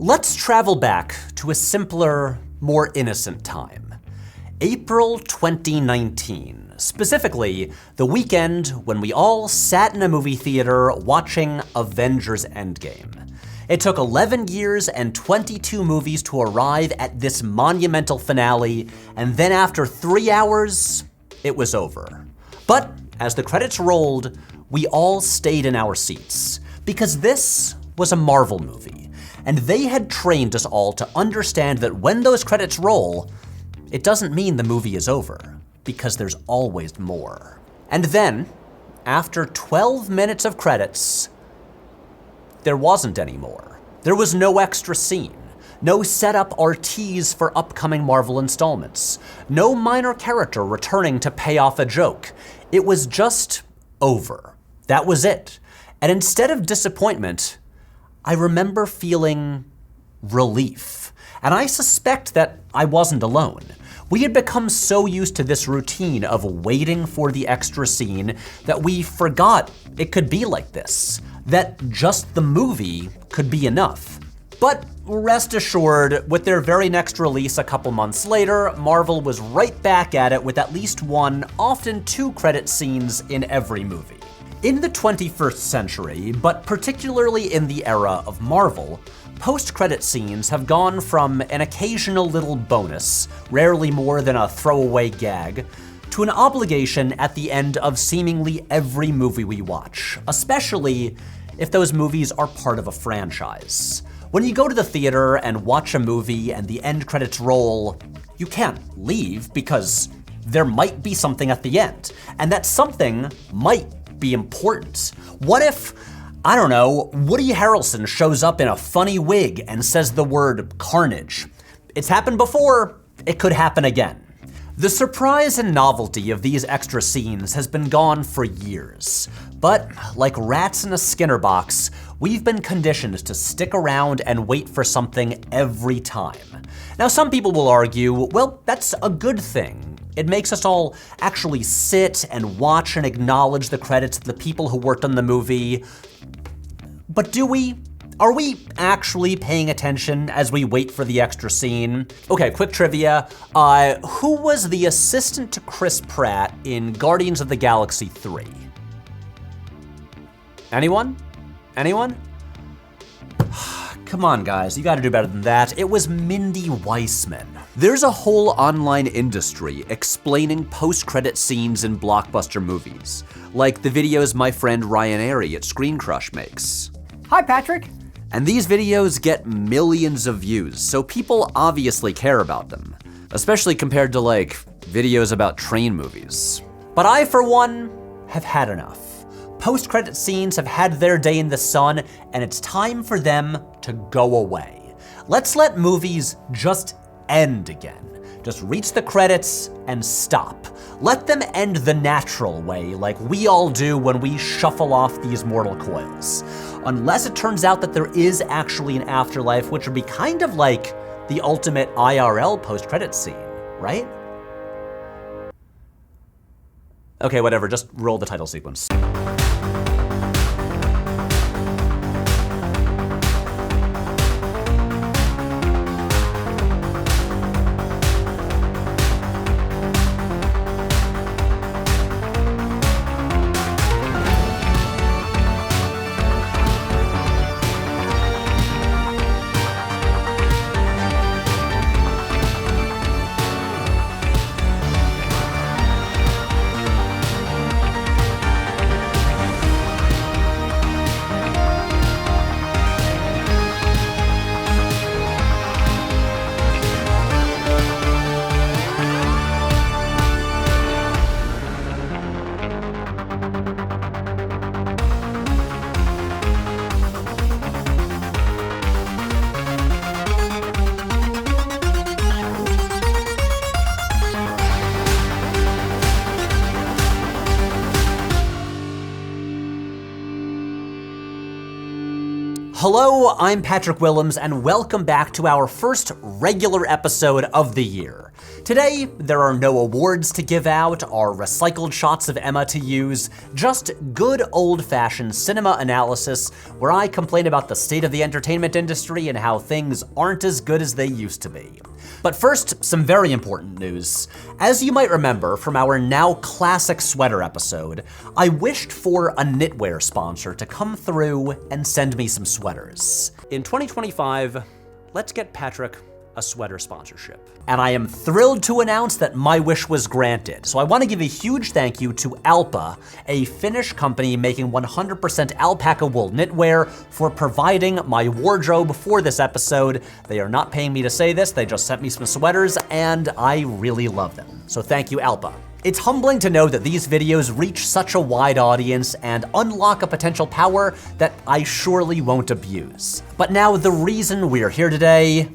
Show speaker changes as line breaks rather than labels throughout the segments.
Let's travel back to a simpler, more innocent time. April 2019, specifically the weekend when we all sat in a movie theater watching Avengers Endgame. It took 11 years and 22 movies to arrive at this monumental finale, and then after 3 hours, it was over. But as the credits rolled, we all stayed in our seats, because this was a Marvel movie, and they had trained us all to understand that when those credits roll, it doesn't mean the movie is over, because there's always more. And then, after 12 minutes of credits, there wasn't any more. There was no extra scene, no setup or tease for upcoming Marvel installments, no minor character returning to pay off a joke. It was just over. That was it. And instead of disappointment, I remember feeling relief. And I suspect that I wasn't alone. We had become so used to this routine of waiting for the extra scene that we forgot it could be like this, that just the movie could be enough. But rest assured, with their very next release a couple months later, Marvel was right back at it with at least one, often two credit scenes in every movie. In the 21st century, but particularly in the era of Marvel, post-credit scenes have gone from an occasional little bonus, rarely more than a throwaway gag, to an obligation at the end of seemingly every movie we watch, especially if those movies are part of a franchise. When you go to the theater and watch a movie and the end credits roll, you can't leave because there might be something at the end, and that something might be important. What if, I don't know, Woody Harrelson shows up in a funny wig and says the word carnage? It's happened before, it could happen again. The surprise and novelty of these extra scenes has been gone for years. But like rats in a Skinner box, we've been conditioned to stick around and wait for something every time. Now some people will argue, well, that's a good thing. It makes us all actually sit and watch and acknowledge the credits of the people who worked on the movie. But do we? Are we actually paying attention as we wait for the extra scene? Okay, quick trivia. Who was the assistant to Chris Pratt in Guardians of the Galaxy 3? Anyone? Anyone? Come on, guys, you gotta do better than that. It was Mindy Weissman. There's a whole online industry explaining post-credit scenes in blockbuster movies, like the videos my friend Ryan Arey at Screen Crush makes.
Hi, Patrick.
And these videos get millions of views, so people obviously care about them, especially compared to like videos about train movies. But I, for one, have had enough. Post-credit scenes have had their day in the sun, and it's time for them to go away. Let's let movies just end again. Just reach the credits and stop. Let them end the natural way, like we all do when we shuffle off these mortal coils. Unless it turns out that there is actually an afterlife, which would be kind of like the ultimate IRL post-credit scene, right? Okay, whatever, just roll the title sequence. Hello, I'm Patrick Willems, and welcome back to our first regular episode of the year. Today, there are no awards to give out or recycled shots of Emma to use, just good old-fashioned cinema analysis where I complain about the state of the entertainment industry and how things aren't as good as they used to be. But first, some very important news. As you might remember from our now classic sweater episode, I wished for a knitwear sponsor to come through and send me some sweaters. In 2025, let's get Patrick a sweater sponsorship. And I am thrilled to announce that my wish was granted. So I want to give a huge thank you to Alva, a Finnish company making 100% alpaca wool knitwear, for providing my wardrobe for this episode. They are not paying me to say this, they just sent me some sweaters and I really love them. So thank you, Alva. It's humbling to know that these videos reach such a wide audience and unlock a potential power that I surely won't abuse. But now the reason we're here today,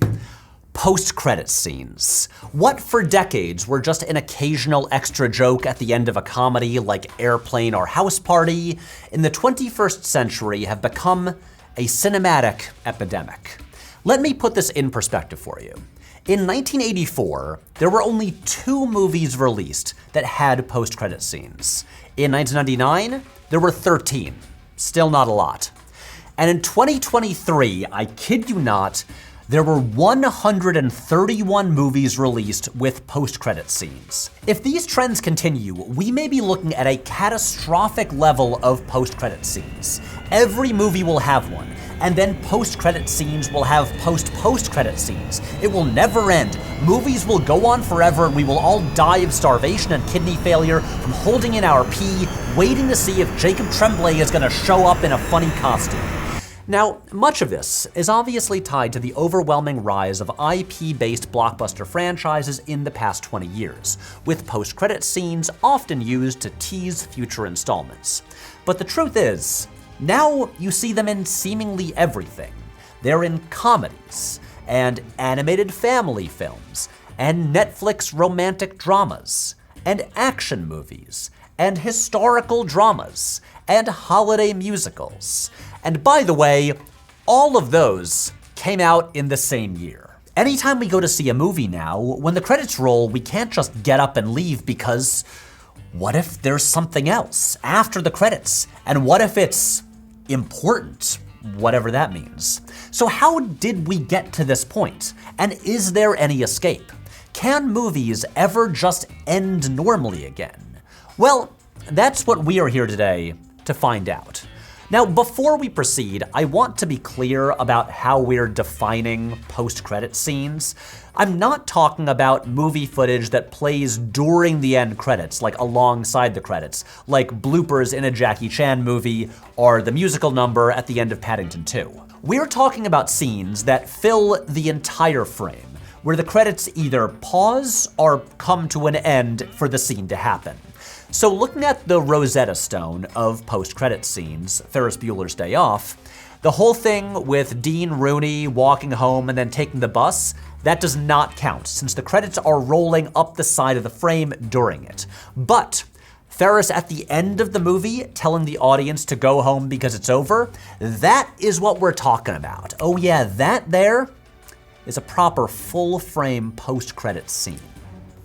post-credit scenes. What for decades were just an occasional extra joke at the end of a comedy like Airplane or House Party, in the 21st century have become a cinematic epidemic. Let me put this in perspective for you. In 1984, there were only 2 movies released that had post-credit scenes. In 1999, there were 13. Still not a lot. And in 2023, I kid you not, there were 131 movies released with post-credit scenes. If these trends continue, we may be looking at a catastrophic level of post-credit scenes. Every movie will have one, and then post-credit scenes will have post-credit scenes. It will never end. Movies will go on forever, and we will all die of starvation and kidney failure from holding in our pee, waiting to see if Jacob Tremblay is gonna show up in a funny costume. Now, much of this is obviously tied to the overwhelming rise of IP-based blockbuster franchises in the past 20 years, with post-credit scenes often used to tease future installments. But the truth is, now you see them in seemingly everything. They're in comedies, and animated family films, and Netflix romantic dramas, and action movies, and historical dramas, and holiday musicals. And by the way, all of those came out in the same year. Anytime we go to see a movie now, when the credits roll, we can't just get up and leave because what if there's something else after the credits? And what if it's important? Whatever that means. So how did we get to this point? And is there any escape? Can movies ever just end normally again? Well, that's what we are here today to find out. Now, before we proceed, I want to be clear about how we're defining post-credit scenes. I'm not talking about movie footage that plays during the end credits, like alongside the credits, like bloopers in a Jackie Chan movie or the musical number at the end of Paddington 2. We're talking about scenes that fill the entire frame, where the credits either pause or come to an end for the scene to happen. So looking at the Rosetta Stone of post-credit scenes, Ferris Bueller's Day Off, the whole thing with Dean Rooney walking home and then taking the bus, that does not count since the credits are rolling up the side of the frame during it. But Ferris at the end of the movie telling the audience to go home because it's over, that is what we're talking about. Oh yeah, that there is a proper full-frame post-credit scene.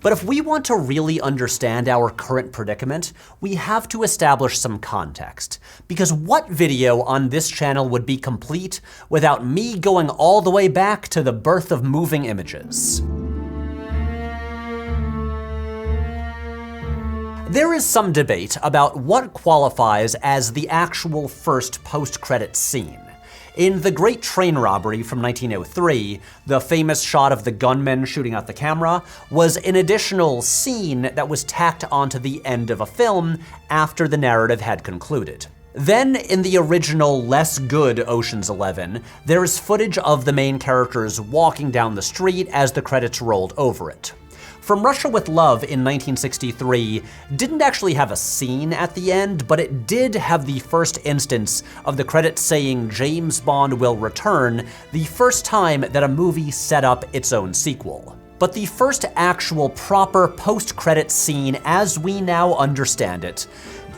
But if we want to really understand our current predicament, we have to establish some context. Because what video on this channel would be complete without me going all the way back to the birth of moving images? There is some debate about what qualifies as the actual first post-credit scene. In The Great Train Robbery from 1903, the famous shot of the gunman shooting out the camera was an additional scene that was tacked onto the end of a film after the narrative had concluded. Then, in the original, less good Ocean's 11, there is footage of the main characters walking down the street as the credits rolled over it. From Russia with Love in 1963 didn't actually have a scene at the end, but it did have the first instance of the credits saying James Bond will return, the first time that a movie set up its own sequel. But the first actual proper post-credits scene as we now understand it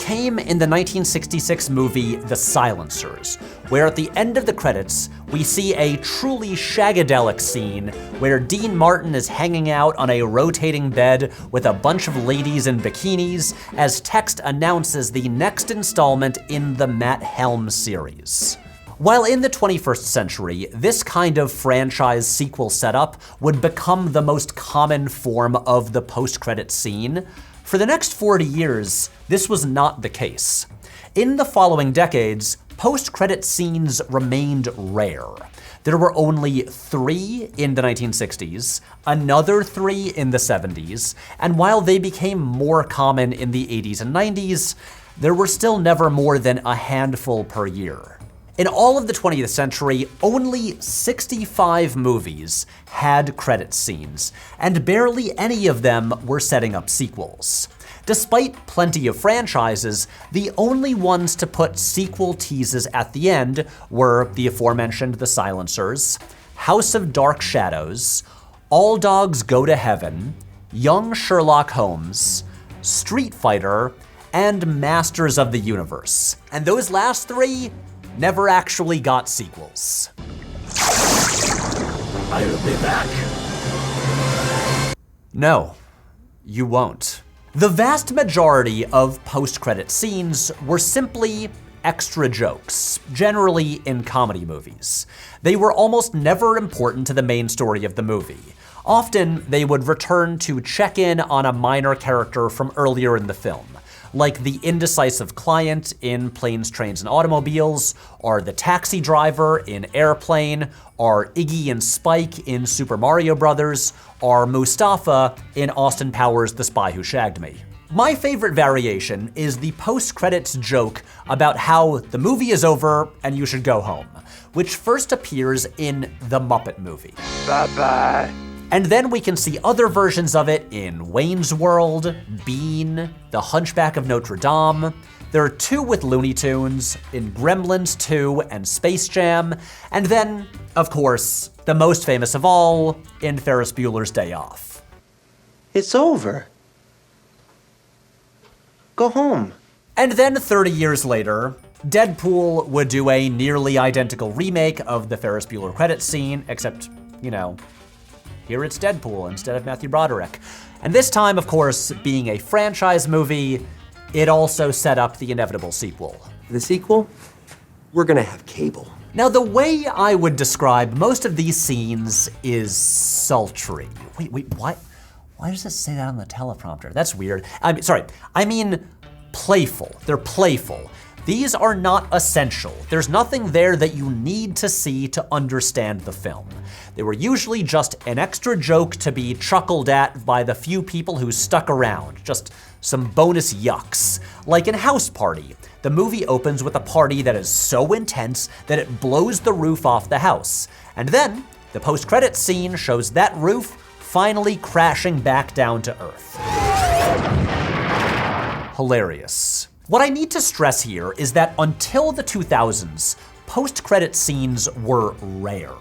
came in the 1966 movie The Silencers, where at the end of the credits, we see a truly shagadelic scene where Dean Martin is hanging out on a rotating bed with a bunch of ladies in bikinis as text announces the next installment in the Matt Helm series. While in the 21st century, this kind of franchise sequel setup would become the most common form of the post-credit scene, for the next 40 years, this was not the case. In the following decades, post-credit scenes remained rare. There were only 3 in the 1960s, another 3 in the 70s, and while they became more common in the 80s and 90s, there were still never more than a handful per year. In all of the 20th century, only 65 movies had credit scenes, and barely any of them were setting up sequels. Despite plenty of franchises, the only ones to put sequel teases at the end were the aforementioned The Silencers, House of Dark Shadows, All Dogs Go to Heaven, Young Sherlock Holmes, Street Fighter, and Masters of the Universe. And those last 3 never actually got sequels.
I'll be back.
No, you won't. The vast majority of post-credit scenes were simply extra jokes, generally in comedy movies. They were almost never important to the main story of the movie. Often, they would return to check in on a minor character from earlier in the film, like the indecisive client in Planes, Trains, and Automobiles, or the taxi driver in Airplane, or Iggy and Spike in Super Mario Bros., or Mustafa in Austin Powers' The Spy Who Shagged Me. My favorite variation is the post-credits joke about how the movie is over and you should go home, which first appears in The Muppet Movie.
Bye-bye.
And then we can see other versions of it in Wayne's World, Bean, The Hunchback of Notre Dame. There are 2 with Looney Tunes, in Gremlins 2 and Space Jam, and then, of course, the most famous of all, in Ferris Bueller's Day Off.
It's over. Go home.
And then 30 years later, Deadpool would do a nearly identical remake of the Ferris Bueller credits scene, except, here it's Deadpool instead of Matthew Broderick. And this time, of course, being a franchise movie, it also set up the inevitable sequel.
The sequel? We're gonna have cable.
Now, the way I would describe most of these scenes is sultry. Wait, why does it say that on the teleprompter? That's weird. I mean playful. They're playful. These are not essential. There's nothing there that you need to see to understand the film. They were usually just an extra joke to be chuckled at by the few people who stuck around, just some bonus yucks. Like in House Party, the movie opens with a party that is so intense that it blows the roof off the house. And then, the post-credits scene shows that roof finally crashing back down to earth. Hilarious. What I need to stress here is that until the 2000s, post-credit scenes were rare.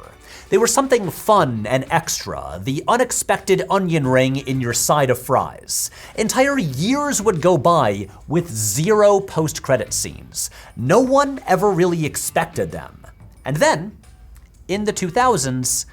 They were something fun and extra, the unexpected onion ring in your side of fries. Entire years would go by with 0 post-credit scenes. No one ever really expected them. And then, in the 2000s,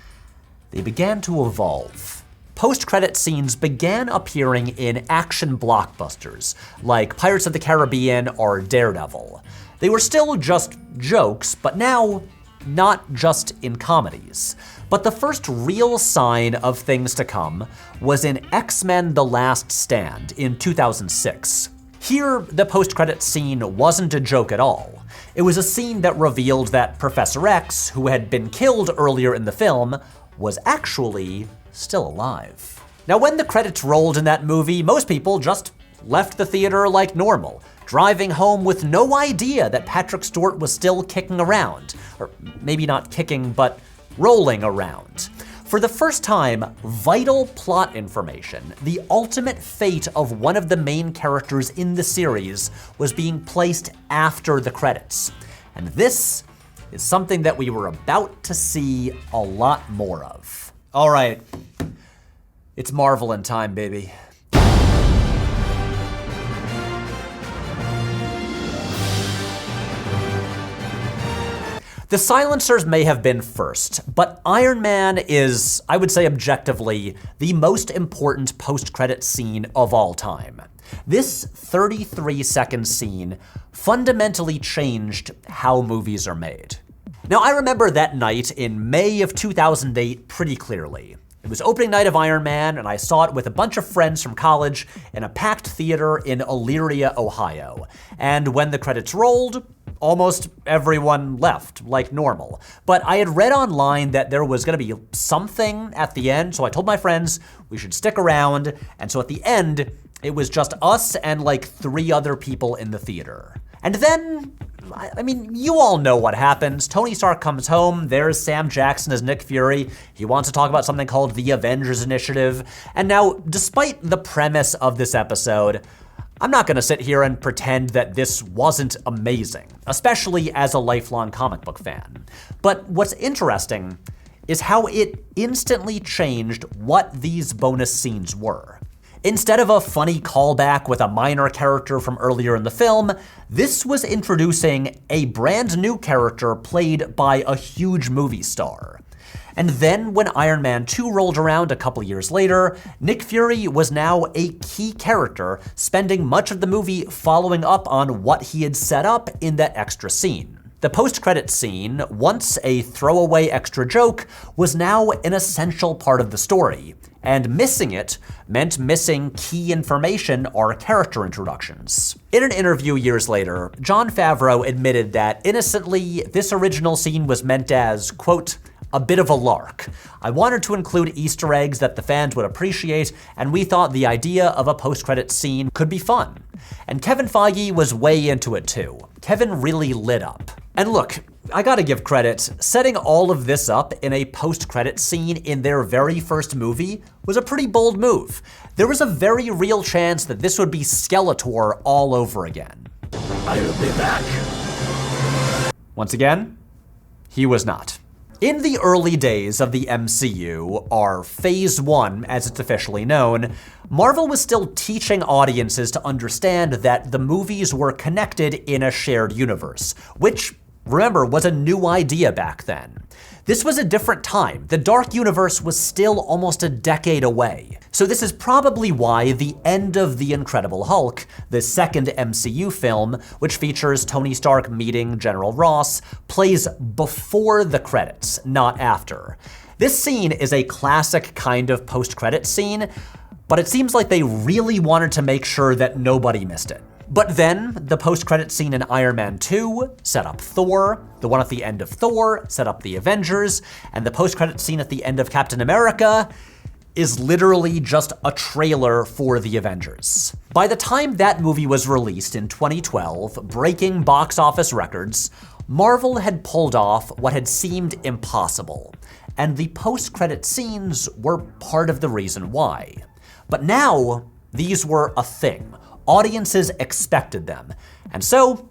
they began to evolve. Post-credit scenes began appearing in action blockbusters, like Pirates of the Caribbean or Daredevil. They were still just jokes, but now, not just in comedies. But the first real sign of things to come was in X-Men: The Last Stand in 2006. Here, the post-credit scene wasn't a joke at all. It was a scene that revealed that Professor X, who had been killed earlier in the film, was actually still alive. Now, when the credits rolled in that movie, most people just left the theater like normal, driving home with no idea that Patrick Stewart was still kicking around. Or maybe not kicking, but rolling around. For the first time, vital plot information, the ultimate fate of one of the main characters in the series, was being placed after the credits. And this is something that we were about to see a lot more of. All right, it's Marvelin' time, baby. The silencers may have been first, but Iron Man is, I would say objectively, the most important post-credit scene of all time. This 33-second scene fundamentally changed how movies are made. Now, I remember that night in May of 2008 pretty clearly. It was opening night of Iron Man, and I saw it with a bunch of friends from college in a packed theater in Elyria, Ohio. And when the credits rolled, almost everyone left, like normal. But I had read online that there was gonna be something at the end, so I told my friends we should stick around, and so at the end, it was just us and like 3 other people in the theater. And then, I mean, you all know what happens. Tony Stark comes home, there's Sam Jackson as Nick Fury. He wants to talk about something called the Avengers Initiative. And now, despite the premise of this episode, I'm not gonna sit here and pretend that this wasn't amazing, especially as a lifelong comic book fan. But what's interesting is how it instantly changed what these bonus scenes were. Instead of a funny callback with a minor character from earlier in the film, this was introducing a brand new character played by a huge movie star. And then when Iron Man 2 rolled around a couple years later, Nick Fury was now a key character, spending much of the movie following up on what he had set up in that extra scene. The post-credits scene, once a throwaway extra joke, was now an essential part of the story, and missing it meant missing key information or character introductions. In an interview years later, Jon Favreau admitted that innocently, this original scene was meant as, quote, a bit of a lark. I wanted to include Easter eggs that the fans would appreciate, and we thought the idea of a post-credits scene could be fun. And Kevin Feige was way into it too. Kevin really lit up. And look, I gotta give credit, setting all of this up in a post-credits scene in their very first movie was a pretty bold move. There was a very real chance that this would be Skeletor all over again.
I'll be back.
Once again, he was not. In the early days of the MCU, or Phase 1 as it's officially known, Marvel was still teaching audiences to understand that the movies were connected in a shared universe, which, remember, was a new idea back then. This was a different time. The Dark Universe was still almost a decade away. So this is probably why the end of The Incredible Hulk, the second MCU film, which features Tony Stark meeting General Ross, plays before the credits, not after. This scene is a classic kind of post-credits scene, but it seems like they really wanted to make sure that nobody missed it. But then, the post-credit scene in Iron Man 2 set up Thor, the one at the end of Thor set up the Avengers, and the post-credit scene at the end of Captain America is literally just a trailer for the Avengers. By the time that movie was released in 2012, breaking box office records, Marvel had pulled off what had seemed impossible, and the post-credit scenes were part of the reason why. But now, these were a thing. Audiences expected them, and so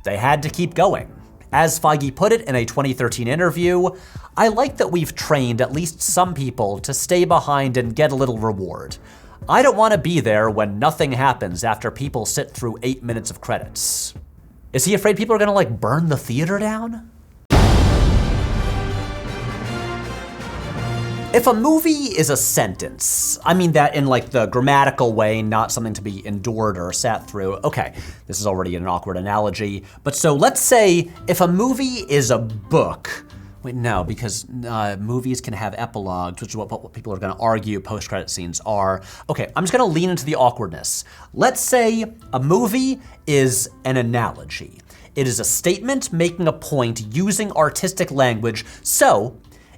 they had to keep going. As Feige put it in a 2013 interview, I like that we've trained at least some people to stay behind and get a little reward. I don't want to be there when nothing happens after people sit through 8 minutes of credits. Is he afraid people are gonna like burn the theater down? If a movie is a sentence, I mean that in like the grammatical way, not something to be endured or sat through. Okay, this is already an awkward analogy, but so let's say if a movie is a book, wait, no, because movies can have epilogues, which is what people are gonna argue post-credit scenes are. Okay, I'm just gonna lean into the awkwardness. Let's say a movie is an analogy. It is a statement making a point using artistic language, so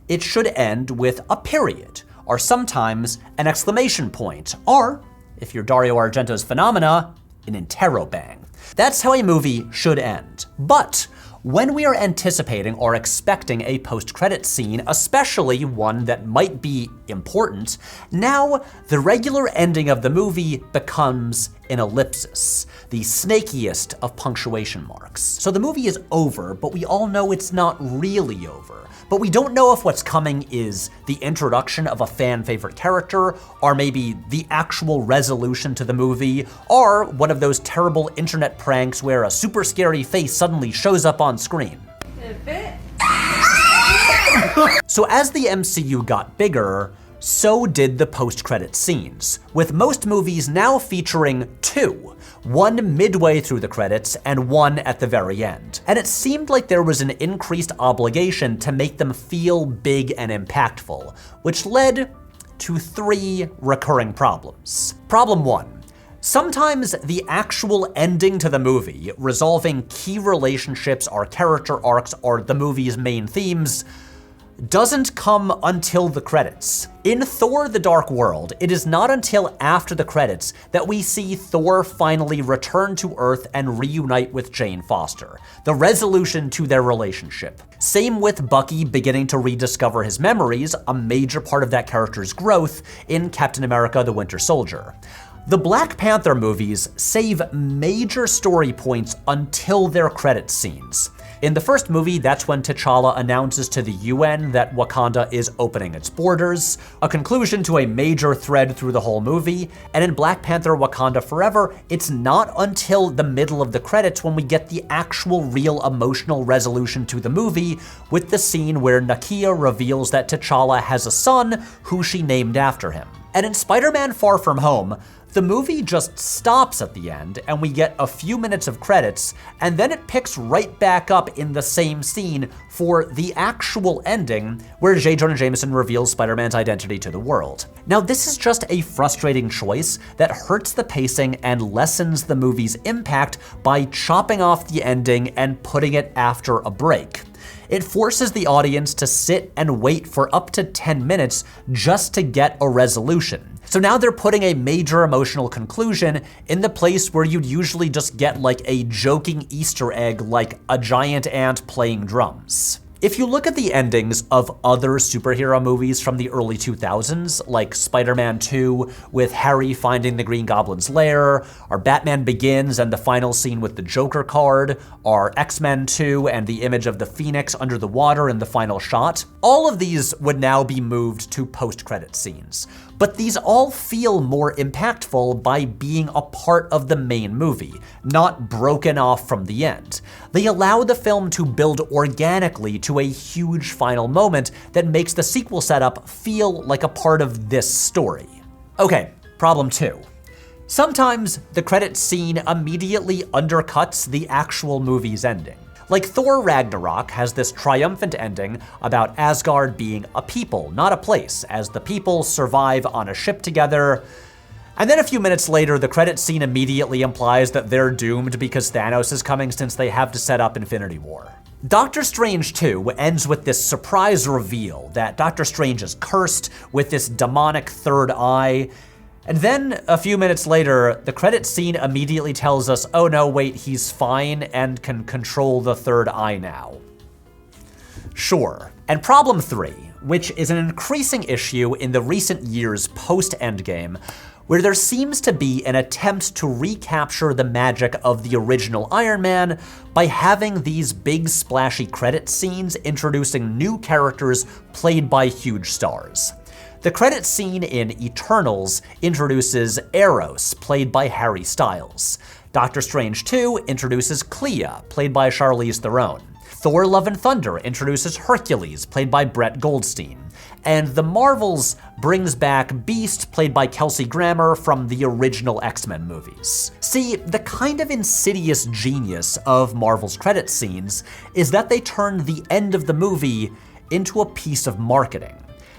it should end with a period, or sometimes an exclamation point, or, if you're Dario Argento's Phenomena, an interrobang. That's how a movie should end. But when we are anticipating or expecting a post-credit scene, especially one that might be important, now the regular ending of the movie becomes an ellipsis, the snakiest of punctuation marks. So the movie is over, but we all know it's not really over. But we don't know if what's coming is the introduction of a fan favorite character, or maybe the actual resolution to the movie, or one of those terrible internet pranks where a super scary face suddenly shows up on screen.
Did it fit?
So as the MCU got bigger, so did the post-credit scenes, with most movies now featuring two, one midway through the credits and one at the very end. And it seemed like there was an increased obligation to make them feel big and impactful, which led to three recurring problems. Problem one. Sometimes the actual ending to the movie, resolving key relationships or character arcs or the movie's main themes, doesn't come until the credits. In Thor: The Dark World, it is not until after the credits that we see Thor finally return to Earth and reunite with Jane Foster, the resolution to their relationship. Same with Bucky beginning to rediscover his memories, a major part of that character's growth in Captain America: The Winter Soldier. The Black Panther movies save major story points until their credit scenes. In the first movie, that's when T'Challa announces to the UN that Wakanda is opening its borders, a conclusion to a major thread through the whole movie. And in Black Panther: Wakanda Forever, it's not until the middle of the credits when we get the actual real emotional resolution to the movie, with the scene where Nakia reveals that T'Challa has a son who she named after him. And in Spider-Man: Far From Home, the movie just stops at the end and we get a few minutes of credits, and then it picks right back up in the same scene for the actual ending where J. Jonah Jameson reveals Spider-Man's identity to the world. Now, this is just a frustrating choice that hurts the pacing and lessens the movie's impact by chopping off the ending and putting it after a break. It forces the audience to sit and wait for up to 10 minutes just to get a resolution. So now they're putting a major emotional conclusion in the place where you'd usually just get like a joking Easter egg like a giant ant playing drums. If you look at the endings of other superhero movies from the early 2000s, like Spider-Man 2 with Harry finding the Green Goblin's lair, or Batman Begins and the final scene with the Joker card, or X-Men 2 and the image of the Phoenix under the water in the final shot, all of these would now be moved to post-credit scenes. But these all feel more impactful by being a part of the main movie, not broken off from the end. They allow the film to build organically to a huge final moment that makes the sequel setup feel like a part of this story. Okay, problem two. Sometimes the credits scene immediately undercuts the actual movie's ending. Like Thor Ragnarok has this triumphant ending about Asgard being a people, not a place, as the people survive on a ship together. And then a few minutes later, the credits scene immediately implies that they're doomed because Thanos is coming since they have to set up Infinity War. Doctor Strange 2 ends with this surprise reveal that Doctor Strange is cursed with this demonic third eye. And then, a few minutes later, the credits scene immediately tells us, oh no, wait, he's fine and can control the third eye now. Sure. And problem three, which is an increasing issue in the recent years post-Endgame, where there seems to be an attempt to recapture the magic of the original Iron Man by having these big splashy credit scenes introducing new characters played by huge stars. The credit scene in Eternals introduces Eros, played by Harry Styles. Doctor Strange 2 introduces Clea, played by Charlize Theron. Thor: Love and Thunder introduces Hercules, played by Brett Goldstein. And The Marvels brings back Beast, played by Kelsey Grammer from the original X-Men movies. See, the kind of insidious genius of Marvel's credit scenes is that they turned the end of the movie into a piece of marketing.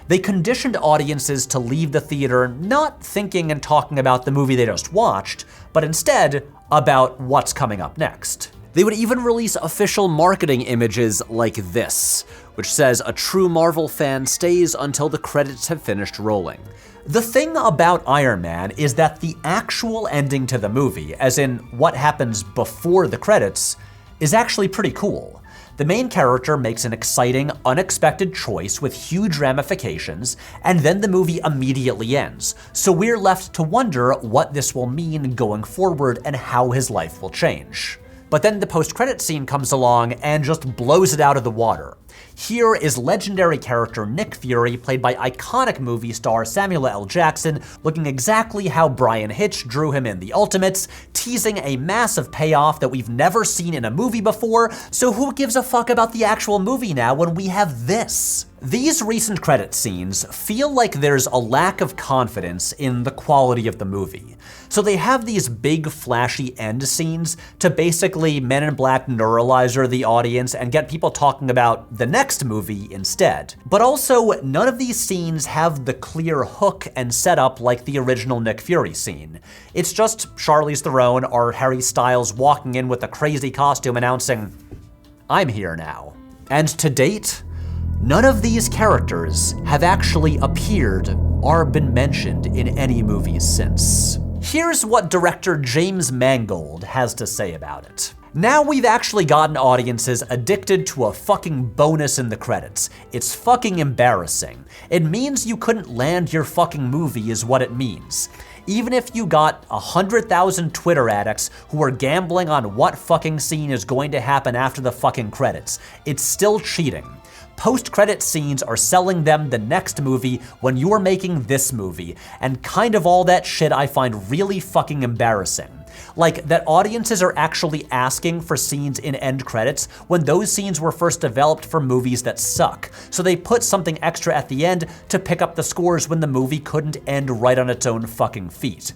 They conditioned audiences to leave the theater not thinking and talking about the movie they just watched, but instead about what's coming up next. They would even release official marketing images like this, which says a true Marvel fan stays until the credits have finished rolling. The thing about Iron Man is that the actual ending to the movie, as in what happens before the credits, is actually pretty cool. The main character makes an exciting, unexpected choice with huge ramifications, and then the movie immediately ends. So we're left to wonder what this will mean going forward and how his life will change. But then the post-credit scene comes along and just blows it out of the water. Here is legendary character Nick Fury, played by iconic movie star Samuel L. Jackson, looking exactly how Brian Hitch drew him in The Ultimates, teasing a massive payoff that we've never seen in a movie before, so who gives a fuck about the actual movie now when we have this? These recent credit scenes feel like there's a lack of confidence in the quality of the movie. So they have these big flashy end scenes to basically Men in Black neuralizer the audience and get people talking about the next movie instead. But also, none of these scenes have the clear hook and setup like the original Nick Fury scene. It's just Charlize Theron or Harry Styles walking in with a crazy costume announcing, "I'm here now." And to date, none of these characters have actually appeared or been mentioned in any movies since. Here's what director James Mangold has to say about it. Now we've actually gotten audiences addicted to a fucking bonus in the credits. It's fucking embarrassing. It means you couldn't land your fucking movie is what it means. Even if you got 100,000 Twitter addicts who are gambling on what fucking scene is going to happen after the fucking credits, it's still cheating. Post-credit scenes are selling them the next movie when you're making this movie, and kind of all that shit I find really fucking embarrassing. Like, that audiences are actually asking for scenes in end credits when those scenes were first developed for movies that suck. So they put something extra at the end to pick up the scores when the movie couldn't end right on its own fucking feet.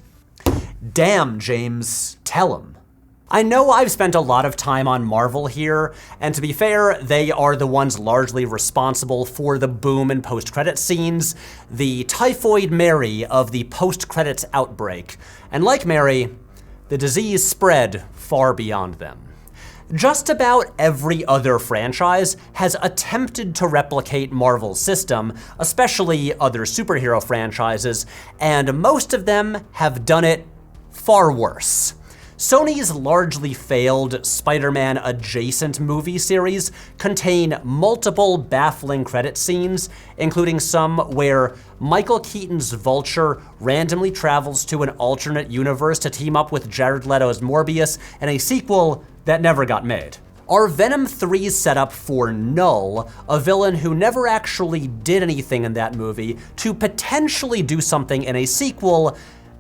Damn, James, tell him. I know I've spent a lot of time on Marvel here, and to be fair, they are the ones largely responsible for the boom in post-credit scenes, the typhoid Mary of the post-credits outbreak. And like Mary, the disease spread far beyond them. Just about every other franchise has attempted to replicate Marvel's system, especially other superhero franchises, and most of them have done it far worse. Sony's largely failed Spider-Man adjacent movie series contain multiple baffling credit scenes, including some where Michael Keaton's Vulture randomly travels to an alternate universe to team up with Jared Leto's Morbius in a sequel that never got made. Or Venom 3's setup for Null, a villain who never actually did anything in that movie, to potentially do something in a sequel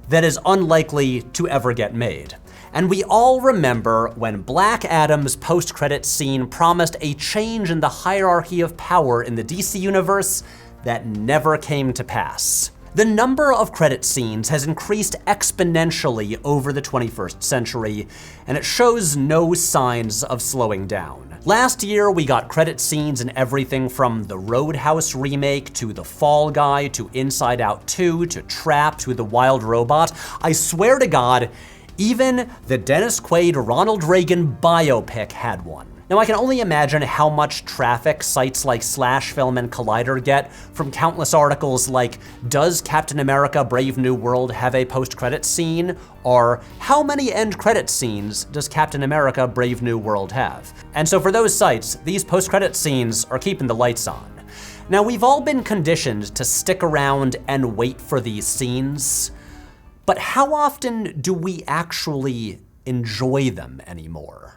that is unlikely to ever get made. And we all remember when Black Adam's post-credit scene promised a change in the hierarchy of power in the DC universe that never came to pass. The number of credit scenes has increased exponentially over the 21st century, and it shows no signs of slowing down. Last year, we got credit scenes in everything from the Roadhouse remake to The Fall Guy to Inside Out 2 to Trapped to The Wild Robot. I swear to God, even the Dennis Quaid Ronald Reagan biopic had one. Now I can only imagine how much traffic sites like Slash Film and Collider get from countless articles like, does Captain America Brave New World have a post-credit scene? Or how many end credit scenes does Captain America Brave New World have? And so for those sites, these post-credit scenes are keeping the lights on. Now we've all been conditioned to stick around and wait for these scenes, but how often do we actually enjoy them anymore?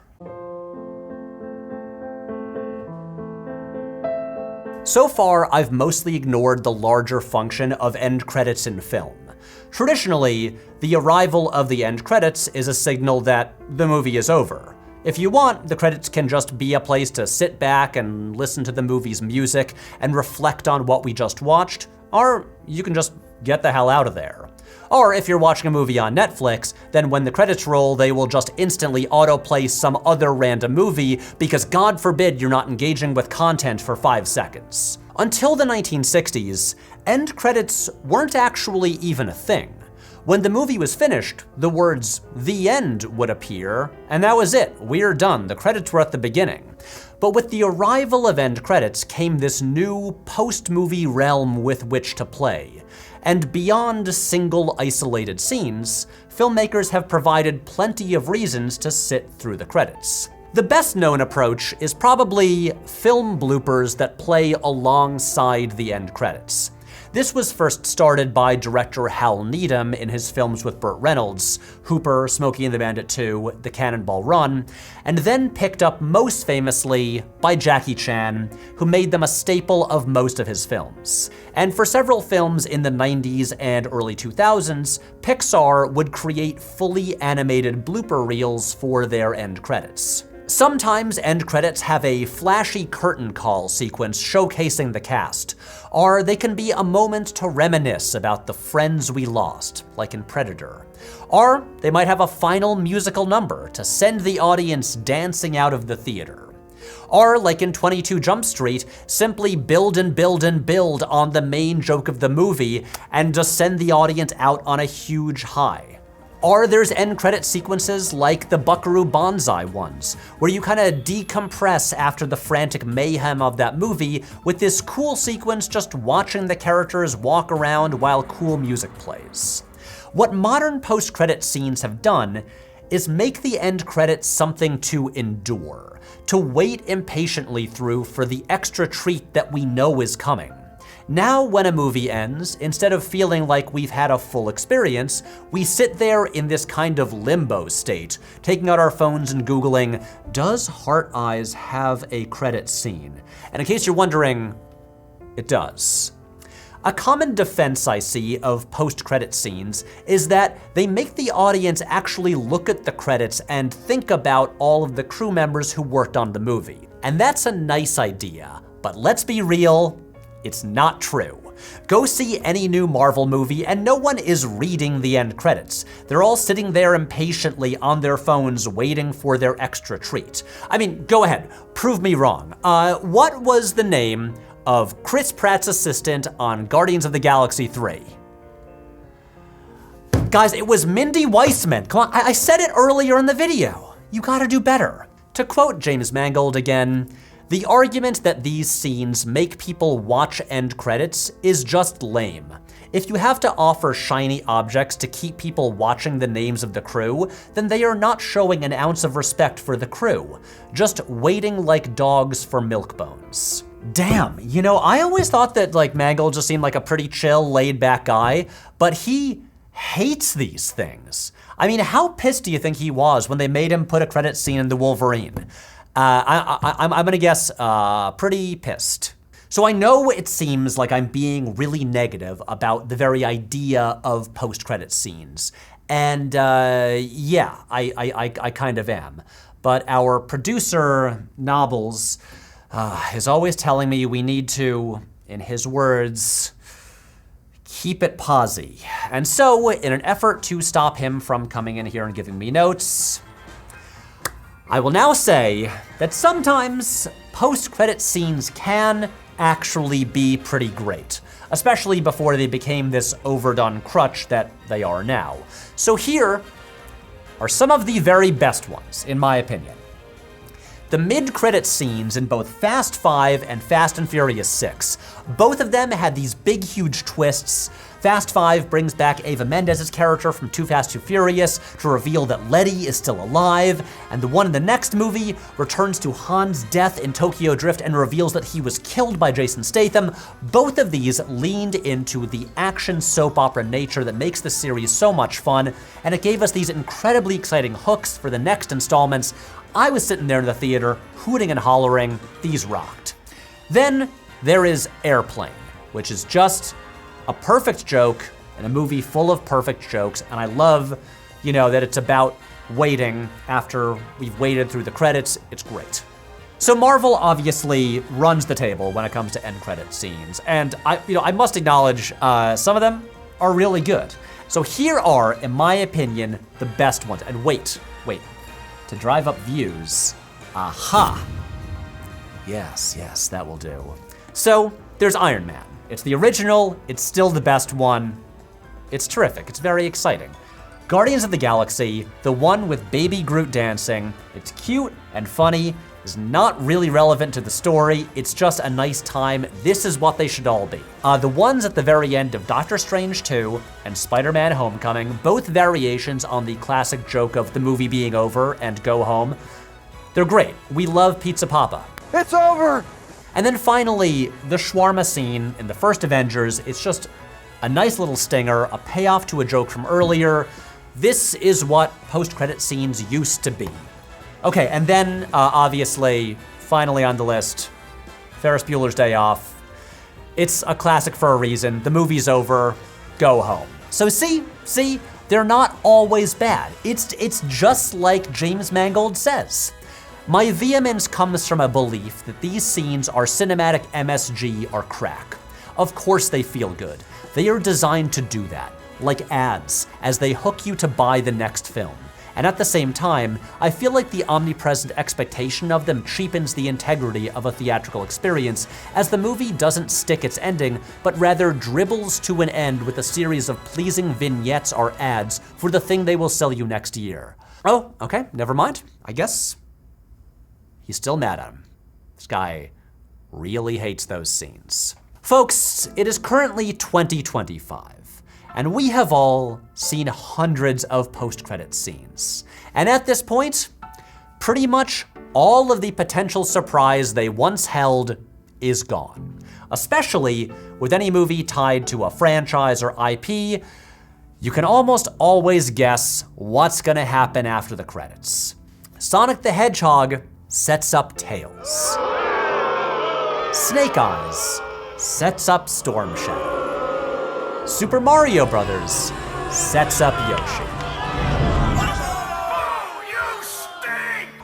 So far, I've mostly ignored the larger function of end credits in film. Traditionally, the arrival of the end credits is a signal that the movie is over. If you want, the credits can just be a place to sit back and listen to the movie's music and reflect on what we just watched, or you can just get the hell out of there. Or if you're watching a movie on Netflix, then when the credits roll, they will just instantly autoplay some other random movie because God forbid you're not engaging with content for 5 seconds. Until the 1960s, end credits weren't actually even a thing. When the movie was finished, the words "the end" would appear, and that was it. We're done. The credits were at the beginning. But with the arrival of end credits came this new post-movie realm with which to play. And beyond single isolated scenes, filmmakers have provided plenty of reasons to sit through the credits. The best known approach is probably film bloopers that play alongside the end credits. This was first started by director Hal Needham in his films with Burt Reynolds, Hooper, Smokey and the Bandit 2, The Cannonball Run, and then picked up most famously by Jackie Chan, who made them a staple of most of his films. And for several films in the 90s and early 2000s, Pixar would create fully animated blooper reels for their end credits. Sometimes end credits have a flashy curtain call sequence showcasing the cast, or they can be a moment to reminisce about the friends we lost, like in Predator. Or they might have a final musical number to send the audience dancing out of the theater. Or, like in 22 Jump Street, simply build and build and build on the main joke of the movie and just send the audience out on a huge high. Or there's end credit sequences like the Buckaroo Banzai ones, where you kind of decompress after the frantic mayhem of that movie with this cool sequence just watching the characters walk around while cool music plays. What modern post-credit scenes have done is make the end credits something to endure, to wait impatiently through for the extra treat that we know is coming. Now, when a movie ends, instead of feeling like we've had a full experience, we sit there in this kind of limbo state, taking out our phones and Googling, does Heart Eyes have a credit scene? And in case you're wondering, it does. A common defense I see of post-credit scenes is that they make the audience actually look at the credits and think about all of the crew members who worked on the movie. And that's a nice idea, but let's be real, it's not true. Go see any new Marvel movie and no one is reading the end credits. They're all sitting there impatiently on their phones waiting for their extra treat. I mean, go ahead, prove me wrong. What was the name of Chris Pratt's assistant on Guardians of the Galaxy 3? Guys, it was Mindy Weissman. Come on, I said it earlier in the video. You gotta do better. To quote James Mangold again, the argument that these scenes make people watch end credits is just lame. If you have to offer shiny objects to keep people watching the names of the crew, then they are not showing an ounce of respect for the crew, just waiting like dogs for milk bones. Damn, you know, I always thought that like Mangold just seemed like a pretty chill, laid-back guy, but he hates these things. I mean, how pissed do you think he was when they made him put a credit scene in The Wolverine? I'm gonna guess pretty pissed. So I know it seems like I'm being really negative about the very idea of post-credit scenes. And yeah, I kind of am. But our producer, Nobbles, is always telling me we need to, in his words, keep it posy. And so, in an effort to stop him from coming in here and giving me notes, I will now say that sometimes post-credit scenes can actually be pretty great, especially before they became this overdone crutch that they are now. So here are some of the very best ones, in my opinion. The mid-credit scenes in both Fast 5 and Fast and Furious 6. Both of them had these big, huge twists. Fast 5 brings back Eva Mendes's character from Too Fast, Too Furious to reveal that Letty is still alive, and the one in the next movie returns to Han's death in Tokyo Drift and reveals that he was killed by Jason Statham. Both of these leaned into the action soap opera nature that makes the series so much fun, and it gave us these incredibly exciting hooks for the next installments. I was sitting there in the theater, hooting and hollering, these rocked. Then there is Airplane, which is just a perfect joke in a movie full of perfect jokes, and I love, you know, that it's about waiting after we've waited through the credits. It's great. So Marvel obviously runs the table when it comes to end credit scenes, and I must acknowledge some of them are really good. So here are, in my opinion, the best ones. And wait, to drive up views, aha. Yes, that will do. So there's Iron Man. It's the original, it's still the best one. It's terrific, it's very exciting. Guardians of the Galaxy, the one with Baby Groot dancing, it's cute and funny, is not really relevant to the story, it's just a nice time. This is what they should all be. The ones at the very end of Doctor Strange 2 and Spider-Man Homecoming, both variations on the classic joke of the movie being over and go home, they're great. We love Pizza Papa.
It's over!
And then finally, the shawarma scene in the first Avengers, it's just a nice little stinger, a payoff to a joke from earlier. This is what post-credit scenes used to be. Okay, and then obviously, finally on the list, Ferris Bueller's Day Off. It's a classic for a reason. The movie's over, go home. So see, they're not always bad. It's just like James Mangold says. My vehemence comes from a belief that these scenes are cinematic MSG or crack. Of course they feel good. They are designed to do that, like ads, as they hook you to buy the next film. And at the same time, I feel like the omnipresent expectation of them cheapens the integrity of a theatrical experience, as the movie doesn't stick its ending, but rather dribbles to an end with a series of pleasing vignettes or ads for the thing they will sell you next year. Oh, okay, never mind. I guess he's still mad at him. This guy really hates those scenes. Folks, it is currently 2025, and we have all seen hundreds of post-credit scenes. And at this point, pretty much all of the potential surprise they once held is gone. Especially with any movie tied to a franchise or IP, you can almost always guess what's gonna happen after the credits. Sonic the Hedgehog sets up Tails. Snake Eyes sets up Storm Shadow. Super Mario Brothers sets up Yoshi.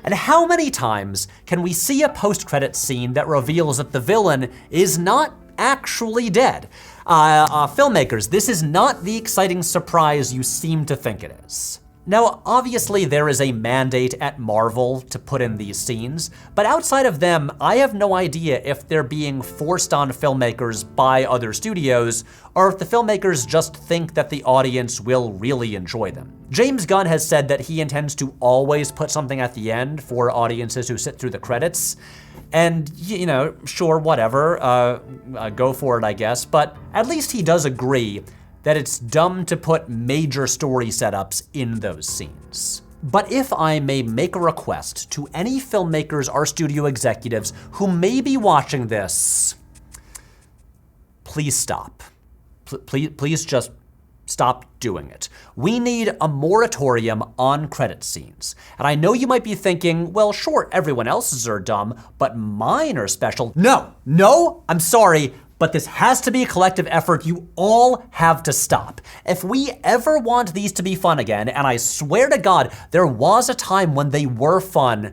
And how many times can we see a post-credit scene that reveals that the villain is not actually dead? Filmmakers, this is not the exciting surprise you seem to think it is. Now, obviously there is a mandate at Marvel to put in these scenes, but outside of them, I have no idea if they're being forced on filmmakers by other studios, or if the filmmakers just think that the audience will really enjoy them. James Gunn has said that he intends to always put something at the end for audiences who sit through the credits. And, you know, sure, whatever, go for it, I guess, but at least he does agree that it's dumb to put major story setups in those scenes. But if I may make a request to any filmmakers or studio executives who may be watching this, please stop. Please just stop doing it. We need a moratorium on credit scenes. And I know you might be thinking, well, sure, everyone else's are dumb, but mine are special. No, I'm sorry, but this has to be a collective effort. You all have to stop. If we ever want these to be fun again, and I swear to God, there was a time when they were fun,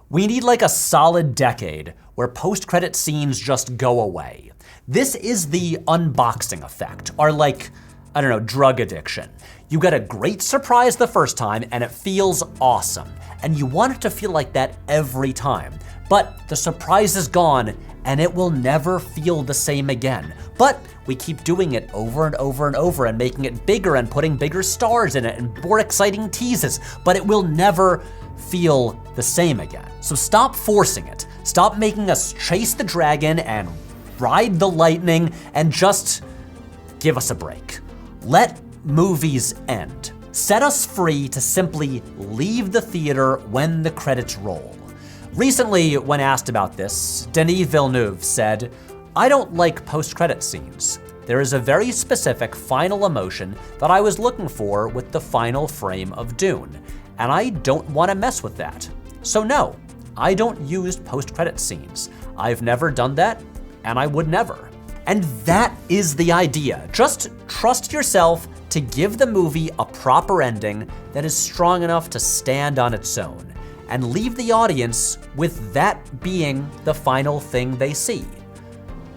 we need like a solid decade where post-credit scenes just go away. This is the unboxing effect, or like, I don't know, drug addiction. You get a great surprise the first time and it feels awesome, and you want it to feel like that every time. But the surprise is gone and it will never feel the same again. But we keep doing it over and over and over and making it bigger and putting bigger stars in it and more exciting teases, but it will never feel the same again. So stop forcing it. Stop making us chase the dragon and ride the lightning, and just give us a break. Let movies end. Set us free to simply leave the theater when the credits roll. Recently, when asked about this, Denis Villeneuve said, "I don't like post-credit scenes. There is a very specific final emotion that I was looking for with the final frame of Dune, and I don't want to mess with that. So no, I don't use post-credit scenes. I've never done that, and I would never." And that is the idea. Just trust yourself to give the movie a proper ending that is strong enough to stand on its own, and leave the audience with that being the final thing they see.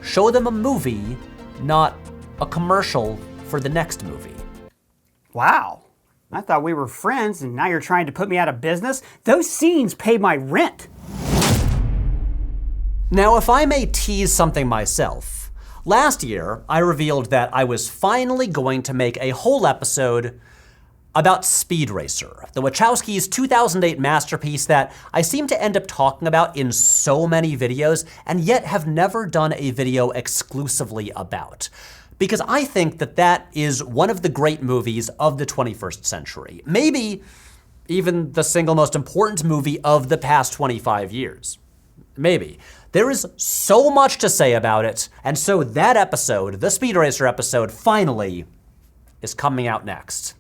Show them a movie, not a commercial for the next movie.
Wow, I thought we were friends and now you're trying to put me out of business? Those scenes pay my rent.
Now, if I may tease something myself, last year I revealed that I was finally going to make a whole episode about Speed Racer, the Wachowskis' 2008 masterpiece that I seem to end up talking about in so many videos and yet have never done a video exclusively about. Because I think that that is one of the great movies of the 21st century. Maybe even the single most important movie of the past 25 years. Maybe. There is so much to say about it, and so that episode, the Speed Racer episode, finally is coming out next.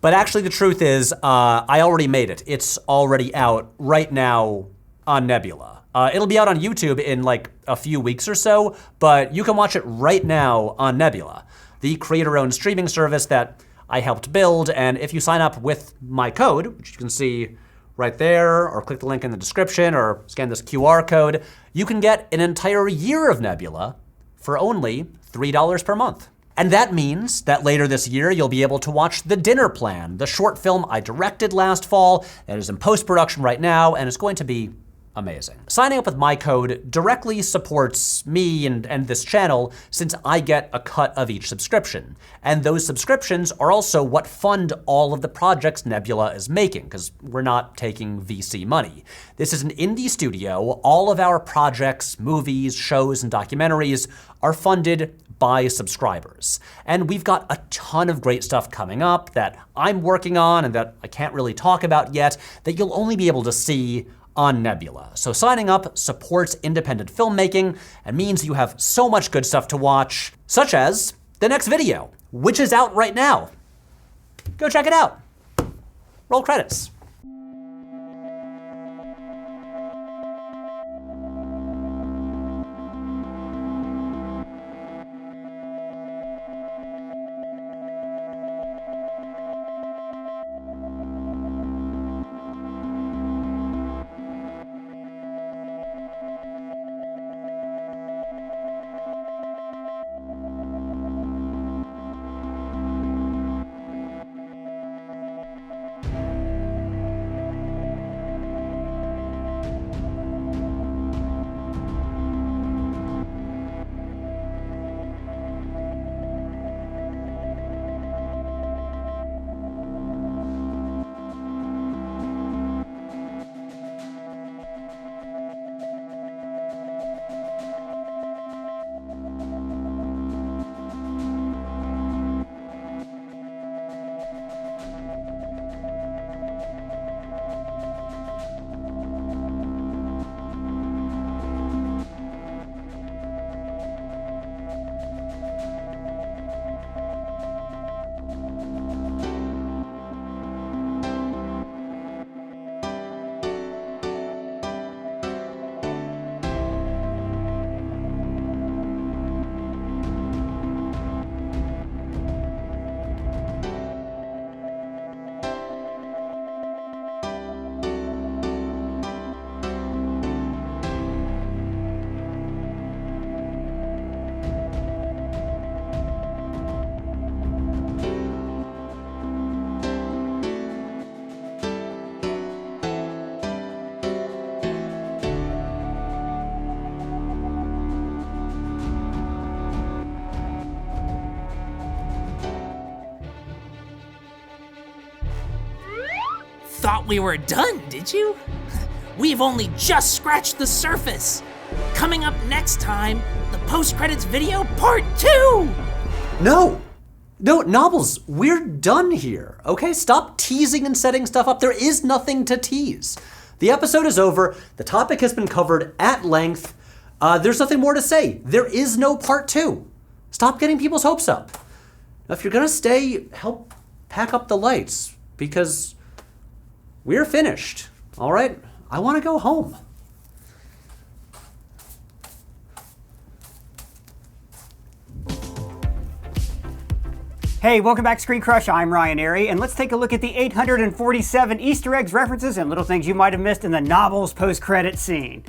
But actually the truth is, I already made it. It's already out right now on Nebula. It'll be out on YouTube in like a few weeks or so, but you can watch it right now on Nebula, the creator-owned streaming service that I helped build. And if you sign up with my code, which you can see right there, or click the link in the description, or scan this QR code, you can get an entire year of Nebula for only $3 per month. And that means that later this year, you'll be able to watch The Dinner Plan, the short film I directed last fall that is in post-production right now, and it's going to be amazing. Signing up with my code directly supports me and this channel, since I get a cut of each subscription. And those subscriptions are also what fund all of the projects Nebula is making, because we're not taking VC money. This is an indie studio. All of our projects, movies, shows, and documentaries are funded by subscribers. And we've got a ton of great stuff coming up that I'm working on and that I can't really talk about yet, that you'll only be able to see on Nebula. So signing up supports independent filmmaking and means you have so much good stuff to watch, such as the next video, which is out right now. Go check it out. Roll credits.
Thought we were done, did you? We've only just scratched the surface. Coming up next time, the post-credits video part 2!
No, Nobbles, we're done here, okay? Stop teasing and setting stuff up. There is nothing to tease. The episode is over. The topic has been covered at length. There's nothing more to say. There is no part 2. Stop getting people's hopes up. Now, if you're gonna stay, help pack up the lights, because we're finished, all right? I wanna go home.
Hey, welcome back to Screen Crush. I'm Ryan Arey, and let's take a look at the 847 Easter eggs, references, and little things you might have missed in the Nobbles post-credit scene.